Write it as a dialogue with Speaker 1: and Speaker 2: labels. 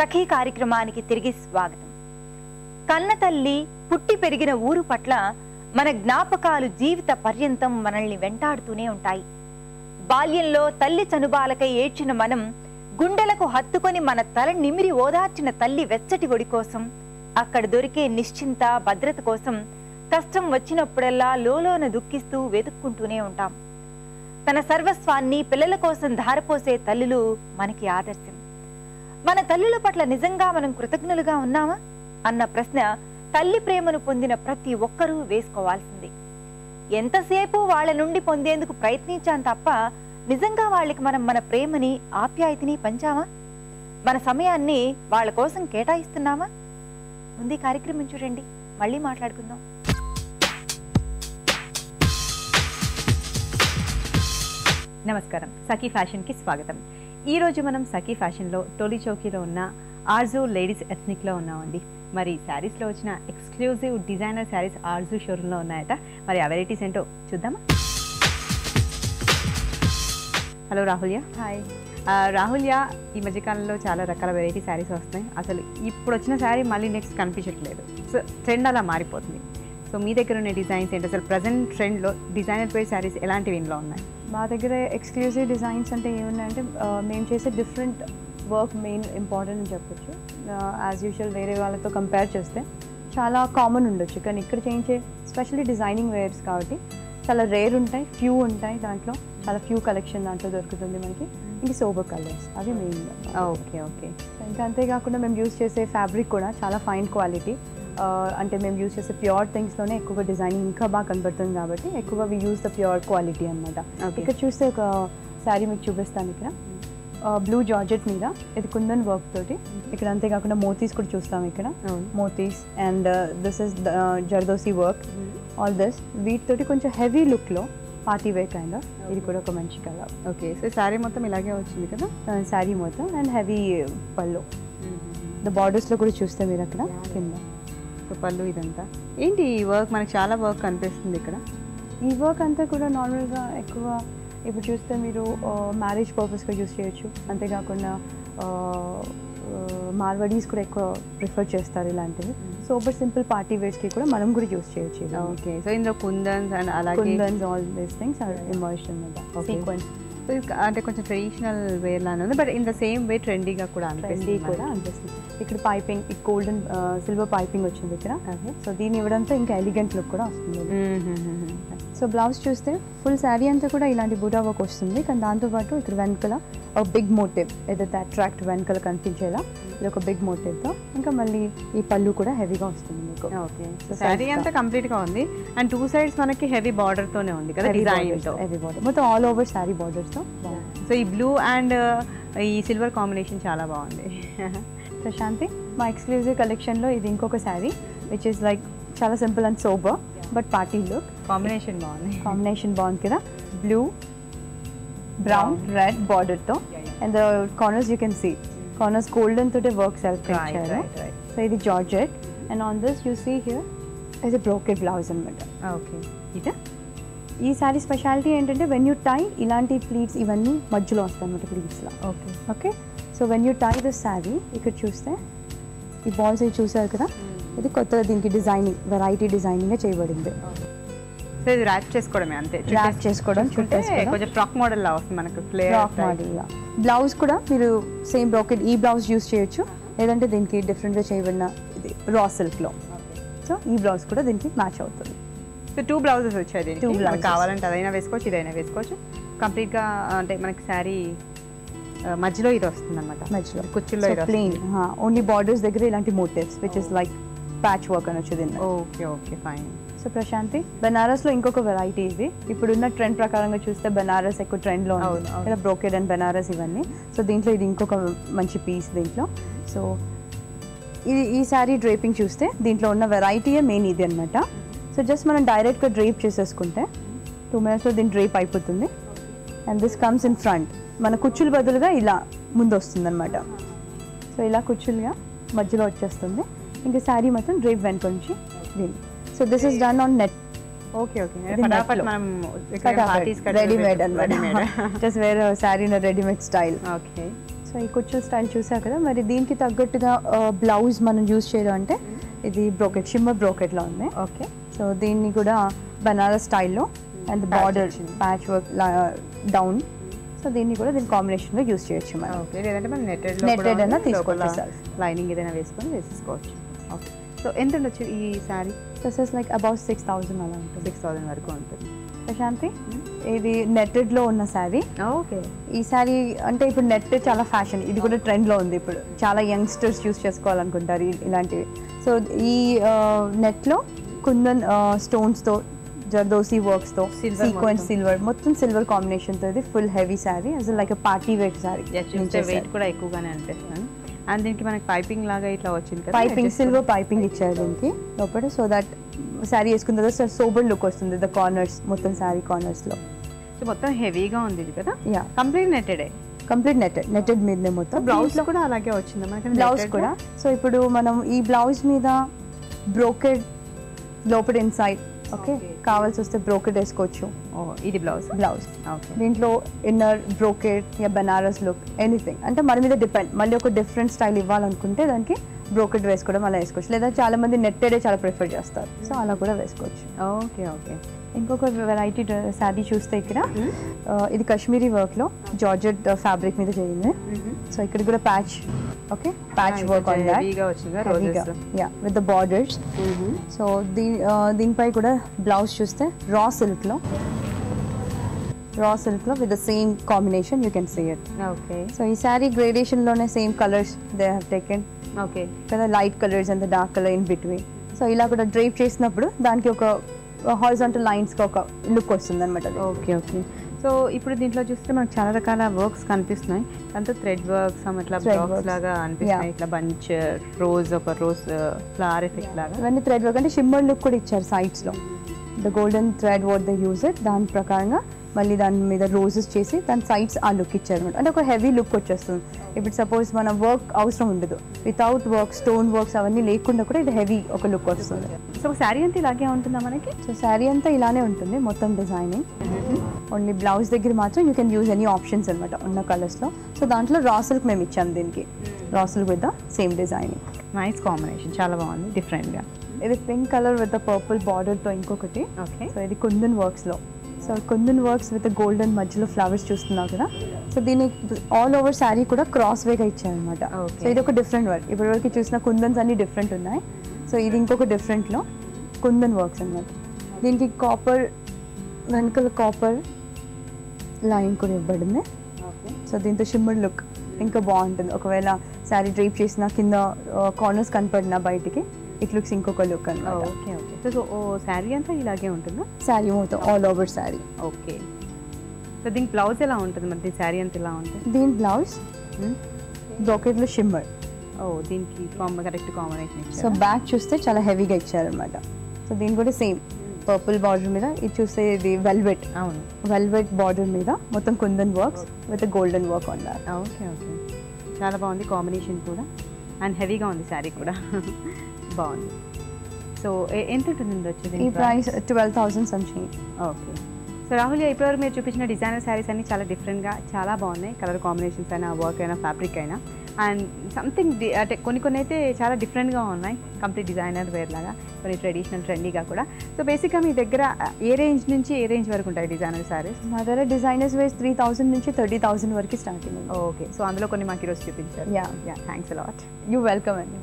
Speaker 1: సఖీ కార్యక్రమానికి తిరిగి స్వాగతం. కన్న తల్లి పుట్టి పెరిగిన ఊరు పట్ల మన జ్ఞాపకాలు జీవిత పర్యంతం మనల్ని వెంటాడుతూనే ఉంటాయి. బాల్యంలో తల్లి చనుబాలకై ఏడ్చిన మనం గుండెలకు హత్తుకొని మన తల నిమిరి ఓదార్చిన తల్లి వెచ్చటి ఒడి కోసం, అక్కడ దొరికే నిశ్చింత భద్రత కోసం కష్టం వచ్చినప్పుడల్లా లోలోన దుఃఖిస్తూ వెతుక్కుంటూనే ఉంటాం. తన సర్వస్వాన్ని పిల్లల కోసం ధారపోసే తల్లులు మనకి ఆదర్శం. మన తల్లుల పట్ల నిజంగా మనం కృతజ్ఞులుగా ఉన్నామా అన్న ప్రశ్న తల్లి ప్రేమను పొందిన ప్రతి ఒక్కరూ వేసుకోవాల్సింది. ఎంతసేపు వాళ్ళ నుండి పొందేందుకు ప్రయత్నించాం తప్ప నిజంగా వాళ్ళకి మనం మన ప్రేమని ఆప్యాయతని పంచామా? మన సమయాన్ని వాళ్ళ కోసం కేటాయిస్తున్నామా? ముందు కార్యక్రమం చూడండి, మళ్ళీ మాట్లాడుకుందాం. నమస్కారం, సఖీ ఫ్యాషన్కి స్వాగతం. ఈ రోజు మనం సఖీ ఫ్యాషన్లో టోలీ చౌకీలో ఉన్న ఆర్జు లేడీస్ ఎథ్నిక్లో ఉన్నామండి. మరి శారీస్లో వచ్చిన ఎక్స్క్లూజివ్ డిజైనర్ శారీస్ ఆర్జు షోరూంలో ఉన్నాయట. మరి ఆ వెరైటీస్ ఏంటో చూద్దామా? హలో రాహుల్యా. హాయ్ రాహుల్యా. ఈ మధ్యకాలంలో చాలా రకాల వెరైటీ శారీస్ వస్తున్నాయి. అసలు ఇప్పుడు వచ్చిన శారీ మళ్ళీ నెక్స్ట్ కనిపించట్లేదు. సో ట్రెండ్ అలా మారిపోతుంది. సో మీ దగ్గర ఉన్న డిజైన్స్ ఏంటి? అసలు ప్రజెంట్ ట్రెండ్లో డిజైనర్ పేర్ శారీస్ ఎలాంటివి ఇంట్లో ఉన్నాయి?
Speaker 2: మా దగ్గర ఎక్స్క్లూజివ్ డిజైన్స్ అంటే ఏమున్నాయంటే మేము చేసే డిఫరెంట్ వర్క్ మెయిన్ ఇంపార్టెంట్ అని చెప్పొచ్చు. యాజ్ యూజువల్ వేరే వాళ్ళతో కంపేర్ చేస్తే చాలా కామన్ ఉండొచ్చు, కానీ ఇక్కడ చేయించే స్పెషల్లీ డిజైనింగ్ వేర్స్ కాబట్టి చాలా రేర్ ఉంటాయి, ఫ్యూ ఉంటాయి. దాంట్లో చాలా ఫ్యూ కలెక్షన్ దాంట్లో దొరుకుతుంది మనకి. ఇంక సోబర్ కలర్స్ అవి మెయిన్.
Speaker 1: Okay okay.
Speaker 2: ఇంకా అంతేకాకుండా మేము యూజ్ చేసే ఫ్యాబ్రిక్ కూడా చాలా ఫైన్ క్వాలిటీ. అంటే మేము యూజ్ చేసే ప్యూర్ థింగ్స్లోనే ఎక్కువగా డిజైనింగ్ ఇంకా బాగా కనబడుతుంది కాబట్టి ఎక్కువగా we use the pure quality అనమాట. ఇక్కడ చూస్తే ఒక శారీ మీకు చూపిస్తాను. ఇక్కడ బ్లూ జార్జెట్ మీద ఇది కుందన్ వర్క్ తోటి, ఇక్కడ అంతేకాకుండా మోతీస్ కూడా చూస్తాం. ఇక్కడ మోతీస్ and this is zardozi work. All this వీటితోటి కొంచెం హెవీ లుక్లో పార్టీ వేర్ కైండ్ ఆఫ్. ఇది కూడా ఒక మంచి కలర్.
Speaker 1: ఓకే. సో శారీ మొత్తం ఇలాగే వచ్చింది కదా?
Speaker 2: శారీ మొత్తం అండ్ హెవీ పళ్ళు. ద బార్డర్స్లో కూడా చూస్తే మీరు అక్కడ కింద
Speaker 1: పళ్ళు ఇదంతా ఏంటి ఈ వర్క్? మనకి చాలా వర్క్ కనిపిస్తుంది ఇక్కడ.
Speaker 2: ఈ వర్క్ అంతా కూడా నార్మల్గా ఎక్కువ ఇప్పుడు చూస్తే మీరు మ్యారేజ్ పర్పస్గా యూస్ చేయొచ్చు. అంతేకాకుండా మార్వడీస్ కూడా ఎక్కువ ప్రిఫర్ చేస్తారు ఇలాంటివి. సూపర్ సింపుల్ పార్టీ వేర్స్కి కూడా మనం కూడా యూస్ చేయొచ్చు.
Speaker 1: ఓకే. సో ఇందులో కుందన్స్ అండ్ అలాగే
Speaker 2: కుందన్స్ all these things are immersed in the sequence.
Speaker 1: అంటే కొంచెం ట్రెడిషనల్ వేర్ లానే ఉంది, but in the same way ట్రెండీగా కూడా
Speaker 2: అనిపిస్తుంది. ఇక్కడ పైపింగ్, గోల్డెన్ సిల్వర్ పైపింగ్ వచ్చింది ఇక్కడ. సో దీన్ని ఇవ్వడంతో ఇంకా ఎలిగెంట్ లుక్ కూడా వస్తుంది. సో బ్లౌజ్ చూస్తే ఫుల్ శారీ అంతా కూడా ఇలాంటి బూటా వర్క్ వస్తుంది, కానీ దాంతోపాటు ఇక్కడ వెనకల ఒక బిగ్ మోటివ్ ఏదైతే అట్రాక్ట్ వెనకల కనిపించేలా ఇది ఒక బిగ్ మోటివ్తో, ఇంకా మళ్ళీ ఈ పళ్ళు కూడా హెవీగా వస్తుంది మీకు.
Speaker 1: ఓకే. సో శారీ అంతా కంప్లీట్గా ఉంది అండ్ టూ సైడ్స్ మనకి హెవీ బార్డర్తోనే ఉంది కదా?
Speaker 2: హెవీ బార్డర్ మొత్తం ఆల్ ఓవర్ శారీ బార్డర్స్తో.
Speaker 1: సో ఈ బ్లూ అండ్ ఈ సిల్వర్ కాంబినేషన్ చాలా బాగుంది.
Speaker 2: ప్రశాంతి, మా ఎక్స్క్లూజివ్ కలెక్షన్లో ఇది ఇంకొక శారీ విచ్ ఇస్ లైక్ చాలా simple and sober but party look.
Speaker 1: Combination
Speaker 2: బాగుంది కదా? బ్లూ, బ్రౌన్, రెడ్ బార్డర్తో and the corners you can see corners golden తోటే వర్క్ సెల్ఫ్ ఇచ్చారు. సో ఇది georgette and on this you see here ఇది brocade blouse అనమాట.
Speaker 1: Okay. ఇదా
Speaker 2: ఈ శారీ స్పెషాలిటీ ఏంటంటే వెన్ యూ టై ఇలాంటి ప్లీట్స్ ఇవన్నీ మధ్యలో వస్తాయి అనమాట ప్లీట్స్లో. Okay okay. So when you tie this sari ఇక్కడ చూస్తే ఈ బాల్స్ అవి చూసారు కదా, ఇది కొత్తగా దీనికి డిజైనింగ్ వెరైటీ డిజైనింగ్గా చేయబడింది.
Speaker 1: సో ఇది ర్యాప్ చేసుకోవడమే అంతే?
Speaker 2: ర్యాప్ చేసుకోవడం,
Speaker 1: కొంచెం ఫ్రాక్ మోడల్ లా వస్తుంది మనకు.
Speaker 2: ఫ్రాక్ మోడల్ లా. బ్లౌజ్ కూడా మీరు సేమ్ బ్రోకెడ్ ఈ బ్లౌజ్ యూస్ చేయొచ్చు, లేదంటే దీనికి డిఫరెంట్గా చేయబడిన ఇది రా సిల్క్లో. సో ఈ బ్లౌజ్ కూడా దీనికి మ్యాచ్ అవుతుంది.
Speaker 1: సో టూ బ్లౌజెస్ వచ్చాయి దీనికి. కావాలంటే అదైనా వేసుకోవచ్చు, ఇదైనా వేసుకోవచ్చు. కంప్లీట్గా అంటే మనకి శారీ మధ్యలో ఇది వస్తుంది అనమాట, మధ్యలో కుచ్చుల్లో
Speaker 2: ప్లెయిన్. ఓన్లీ బార్డర్స్ దగ్గర ఇలాంటి motifs which is like patch work అని వచ్చేది.
Speaker 1: Okay okay fine.
Speaker 2: So Prashanti, బెనారస్లో ఇంకొక వెరైటీ ఇది. ఇప్పుడున్న ట్రెండ్ ప్రకారంగా చూస్తే బెనారస్ ఎక్కువ ట్రెండ్లో ఉంది కదా, బ్రోకెడ్ అండ్ బెనారస్ ఇవన్నీ. సో దీంట్లో ఇది ఇంకొక మంచి పీస్ దీంట్లో. సో ఈ శారీ డ్రేపింగ్ చూస్తే దీంట్లో ఉన్న వెరైటీయే మెయిన్ ఇది అనమాట. సో జస్ట్ మనం డైరెక్ట్గా డ్రేప్ చేసేసుకుంటే 2 minutesలో దీని డ్రేప్ అయిపోతుంది. And this comes in front. మన కుచ్చులు బదులుగా ఇలా ముందు వస్తుంది అనమాట. సో ఇలా కుచ్చులుగా మధ్యలో వచ్చేస్తుంది. ఇంకా శారీ మొత్తం డ్రేప్ వెనుక నుంచి దీన్ని. So this is done on net.
Speaker 1: Okay okay. Readymade
Speaker 2: అనమాట. జస్ట్ వేరే sari readymade style.
Speaker 1: Okay.
Speaker 2: So so ఈ కుచ్చు స్టైల్ చూసారు కదా, మరి దీనికి తగ్గట్టుగా బ్లౌజ్ మనం యూజ్ చేయడం అంటే ఇది బ్రోకెట్, షిమ్మర్ బ్రోకెట్లో ఉంది.
Speaker 1: ఓకే.
Speaker 2: సో దీన్ని కూడా బనారస్ స్టైల్లో and border patch work down. So దీన్ని కూడా దీని కాంబినేషన్లో యూజ్ చేయొచ్చు మనం.
Speaker 3: ఓకే, లేదంటే మనం
Speaker 2: నెట్టెడ్ అయినా తీసుకోవచ్చు,
Speaker 3: లైనింగ్ ఏదైనా వేసుకొని వేసేసుకోవచ్చు. ఓకే. సో ఎంత ఉండొచ్చు ఈ sari?
Speaker 2: This is like about 6,000 అలా ఉంటుంది.
Speaker 3: 6,000 వరకు ఉంటుంది.
Speaker 2: ప్రశాంతి, ఇది నెట్టెడ్లో ఉన్న శారీ.
Speaker 3: ఓకే.
Speaker 2: ఈ శారీ అంటే ఇప్పుడు నెట్ చాలా ఫ్యాషన్, ఇది కూడా ట్రెండ్లో ఉంది ఇప్పుడు. చాలా యంగ్స్టర్స్ యూస్ చేసుకోవాలనుకుంటారు ఇలాంటివి. సో ఈ నెట్లో కుందన్ స్టోన్స్తో, జర్దోసి వర్క్స్తో, సీక్వెన్స్ సిల్వర్, మొత్తం సిల్వర్ కాంబినేషన్తో ఇది full heavy sari, as like like wear sari.
Speaker 3: Weight కూడా ఎక్కువగానే అనిపిస్తుంది. అండ్ దీనికి మనకి పైపింగ్ లాగా ఇట్లా వచ్చింది కదా,
Speaker 2: పైపింగ్ సిల్వర్ పైపింగ్ ఇచ్చారు దీనికి లోపల. సో దట్ శారీ వేసుకున్న తర్వాత సోబర్ లుక్ వస్తుంది, ద కార్నర్స్ మొత్తం శారీ కార్నర్స్లో.
Speaker 3: సో మొత్తం హెవీగా ఉంది ఇది కదా.
Speaker 2: యా,
Speaker 3: కంప్లీట్ నెట్టెడే.
Speaker 2: కంప్లీట్ నెట్టెడ్ మీదనే మొత్తం.
Speaker 3: బ్లౌజ్ లో కూడా అలాగే వచ్చింది మనకి
Speaker 2: బ్లౌజ్ కూడా. సో ఇప్పుడు మనం ఈ బ్లౌజ్ మీద బ్రోకెడ్ లోపల ఇన్సైడ్, ఓకే, కావాల్సి వస్తే బ్రోకెడ్ వేసుకోవచ్చు.
Speaker 3: ఇది బ్లౌజ్. ఓకే.
Speaker 2: దీంట్లో inner brocade yeah Banaras look anything, అంటే మన మీద డిపెండ్. మళ్ళీ ఒక డిఫరెంట్ స్టైల్ ఇవ్వాలనుకుంటే దానికి బ్రోకెడ్ వేసుకోవడం అలా వేసుకోవచ్చు, లేదా చాలా మంది నెట్టెడే చాలా ప్రిఫర్ చేస్తారు, సో అలా కూడా వేసుకోవచ్చు.
Speaker 3: ఓకే. ఓకే.
Speaker 2: ఇంకొక వెరైటీ శారీ చూస్తే ఇక్కడ ఇది కాశ్మీరీ వర్క్లో జార్జెట్ ఫ్యాబ్రిక్ మీద చేయింది. సో ఇక్కడ కూడా patch, okay, patch work on that, yeah, with the borders. So దీనిపై కూడా బ్లౌజ్ చూస్తే రా సిల్క్లో with the same combination you can see it.
Speaker 3: Okay.
Speaker 2: So ఈ శారీ గ్రేడేషన్లోనే same colours they have taken.
Speaker 3: Okay
Speaker 2: కదా, light colours and dark colour in between. So ఇలా కూడా డ్రైప్ చేసినప్పుడు దానికి ఒక హారిజాంటల్ లైన్స్కి ఒక లుక్ వస్తుంది అనమాట.
Speaker 3: ఓకే. ఓకే. సో ఇప్పుడు దీంట్లో చూస్తే మనకు చాలా రకాల వర్క్స్ కనిపిస్తున్నాయి. దాంతో థ్రెడ్ వర్క్స్ ఇట్లా బ్లాక్స్ లాగా అనిపిస్తున్నాయి. ఇట్లా బంచ్ రోజ్, ఒక రోజ్ ఫ్లవర్ ఎఫెక్ట్ లాగా.
Speaker 2: ఇవన్నీ థ్రెడ్ వర్క్, అంటే షిమ్మర్ లుక్ కూడా ఇచ్చారు సైడ్స్లో. The golden thread what they use it, దాని ప్రకారంగా మళ్ళీ దాని మీద రోజెస్ చేసి దాని సైడ్స్ ఆ లుక్ ఇచ్చారు అనమాట. అంటే ఒక హెవీ లుక్ వచ్చేస్తుంది. ఇప్పుడు సపోజ్ మన వర్క్ అవసరం ఉండదు, వితౌట్ వర్క్, స్టోన్ వర్క్స్ అవన్నీ లేకుండా కూడా ఇది హెవీ ఒక లుక్ వస్తుంది.
Speaker 3: సో శారీ అంతా ఇలాగే ఉంటుందా మనకి?
Speaker 2: సో శారీ అంతా ఇలానే ఉంటుంది మొత్తం డిజైనింగ్. ఓన్లీ బ్లౌజ్ దగ్గర మాత్రం you can use any options అనమాట ఉన్న కలర్స్లో. సో దాంట్లో రా సిల్క్ మేము ఇచ్చాం దీనికి, raw silk with the same designing.
Speaker 3: Nice combination, చాలా బాగుంది డిఫరెంట్గా.
Speaker 2: ఇది పింక్ కలర్ విత్ పర్పుల్ బార్డర్తో ఇంకొకటి.
Speaker 3: ఓకే.
Speaker 2: సో ఇది కుందన్ వర్క్స్లో. So kundan works with golden మధ్యలో ఫ్లవర్స్ చూస్తున్నావు కదా. సో దీని ఆల్ ఓవర్ శారీ కూడా క్రాస్ వేగా ఇచ్చారనమాట. సో ఇది ఒక డిఫరెంట్ వర్క్. ఇప్పటివరకు చూసిన కుందన్స్ అన్ని డిఫరెంట్ ఉన్నాయి. సో ఇది ఇంకొక డిఫరెంట్లో కుందన్ వర్క్స్ అనమాట. దీనికి కాపర్, వెనకాల కాపర్ లైన్ కూడా ఇవ్వబడింది. సో దీంతో షిమ్మర్ లుక్ ఇంకా బాగుంటుంది. ఒకవేళ శారీ డ్రైప్ చేసిన కింద కార్నర్స్ కనపడినా బయటికి, ఇట్ లుక్స్ ఇంకొక లుక్ అనమాట.
Speaker 3: ఓకే. ఓకే. సో శారీ అంతా ఇలాగే ఉంటుందా?
Speaker 2: శారీ మొత్తం all over sari.
Speaker 3: Okay. So దీనికి బ్లౌజ్ ఎలా ఉంటుంది మరి? దీని శారీ అంతా ఇలా ఉంటుంది.
Speaker 2: దీని బ్లౌజ్ బ్రోకెట్లో షిమ్మర్.
Speaker 3: దీనికి కరెక్ట్ కాంబినేషన్ ఇచ్చారు.
Speaker 2: సో బ్యాక్ చూస్తే చాలా హెవీగా ఇచ్చారనమాట. సో దీని కూడా సేమ్ పర్పుల్ బార్డర్ మీద, ఇది చూస్తే ఇది వెల్వెట్.
Speaker 3: అవును,
Speaker 2: వెల్వెట్ బార్డర్ మీద మొత్తం kundan works with golden work on that.
Speaker 3: Okay. Okay. చాలా బాగుంది కాంబినేషన్ కూడా, అండ్ హెవీగా ఉంది శారీ కూడా. బాగుంది. సో ఎంత ఉంటుంది వచ్చేది?
Speaker 2: ఈ price 12,000 something.
Speaker 3: Okay. So Rahul, ఇప్పటివరకు మీరు చూపించిన డిజైనర్ శారీస్ అన్ని చాలా డిఫరెంట్గా చాలా బాగున్నాయి. కలర్ కాంబినేషన్స్ అయినా, వర్క్ అయినా, ఫ్యాబ్రిక్ అయినా, అండ్ సంథింగ్ అంటే కొన్ని అయితే చాలా డిఫరెంట్గా ఉన్నాయి. కంప్లీట్ డిజైనర్ వేర్ లాగా, కొన్ని ట్రెడిషనల్ ట్రెండీగా కూడా. సో బేసిక్గా మీ దగ్గర ఏ రేంజ్ నుంచి ఏ రేంజ్ వరకు ఉంటాయి డిజైనర్ శారీస్?
Speaker 2: మా దగ్గర డిజైనర్స్ వేస్ 3,000 నుంచి 30,000 వరకు స్టార్టింగ్.
Speaker 3: ఓకే. సో అందులో కొన్ని మాకు ఈరోజు చూపించారు.
Speaker 2: Yeah,
Speaker 3: thanks a lot.
Speaker 2: You welcome అండి.